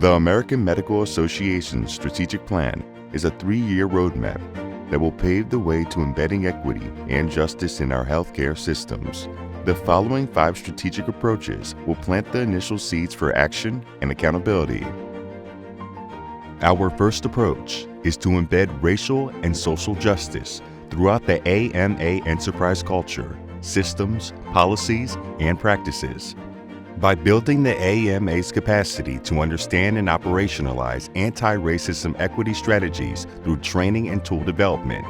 The American Medical Association's strategic plan is a 3-year roadmap that will pave the way to embedding equity and justice in our healthcare systems. The following 5 strategic approaches will plant the initial seeds for action and accountability. Our first approach is to embed racial and social justice throughout the AMA enterprise culture, systems, policies, and practices. By building the AMA's capacity to understand and operationalize anti-racism equity strategies through training and tool development,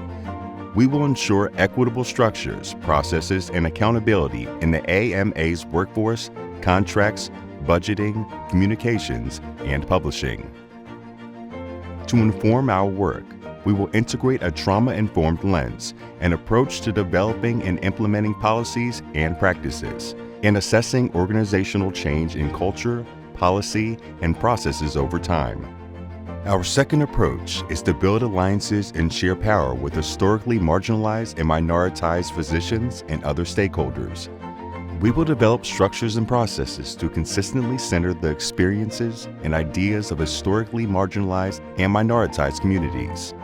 we will ensure equitable structures, processes, and accountability in the AMA's workforce, contracts, budgeting, communications, and publishing. To inform our work, we will integrate a trauma-informed lens, an approach to developing and implementing policies and practices, and assessing organizational change in culture, policy, and processes over time. Our second approach is to build alliances and share power with historically marginalized and minoritized physicians and other stakeholders. We will develop structures and processes to consistently center the experiences and ideas of historically marginalized and minoritized communities,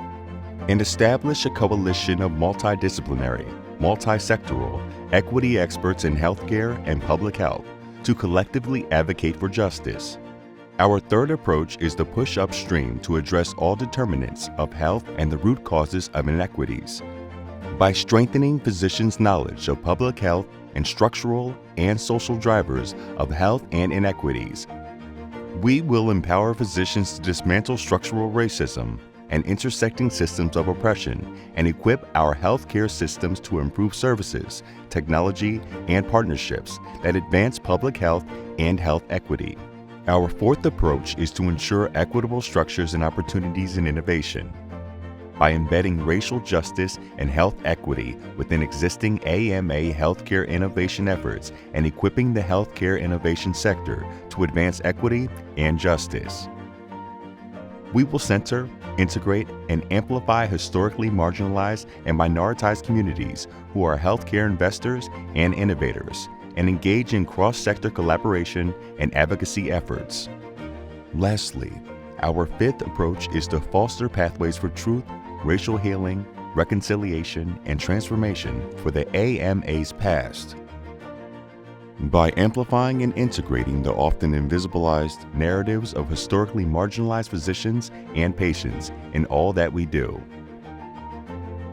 and establish a coalition of multidisciplinary, multi-sectoral, equity experts in healthcare and public health to collectively advocate for justice. Our third approach is to push upstream to address all determinants of health and the root causes of inequities. By strengthening physicians' knowledge of public health and structural and social drivers of health and inequities, we will empower physicians to dismantle structural racism and intersecting systems of oppression and equip our healthcare systems to improve services, technology, and partnerships that advance public health and health equity. Our fourth approach is to ensure equitable structures and opportunities in innovation. By embedding racial justice and health equity within existing AMA healthcare innovation efforts and equipping the healthcare innovation sector to advance equity and justice. We will center, integrate, and amplify historically marginalized and minoritized communities who are healthcare investors and innovators, and engage in cross-sector collaboration and advocacy efforts. Lastly, our fifth approach is to foster pathways for truth, racial healing, reconciliation, and transformation for the AMA's past. By amplifying and integrating the often invisibilized narratives of historically marginalized physicians and patients in all that we do,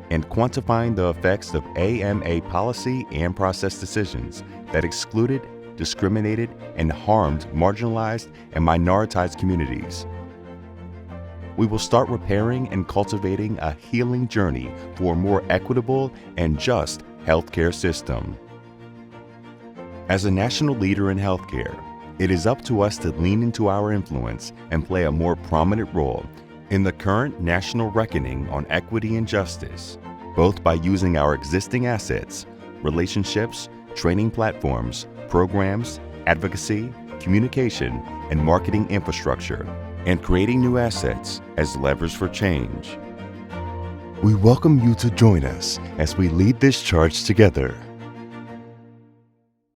and quantifying the effects of AMA policy and process decisions that excluded, discriminated, and harmed marginalized and minoritized communities. We will start repairing and cultivating a healing journey for a more equitable and just healthcare system. As a national leader in healthcare, it is up to us to lean into our influence and play a more prominent role in the current national reckoning on equity and justice, both by using our existing assets, relationships, training platforms, programs, advocacy, communication, and marketing infrastructure, and creating new assets as levers for change. We welcome you to join us as we lead this charge together.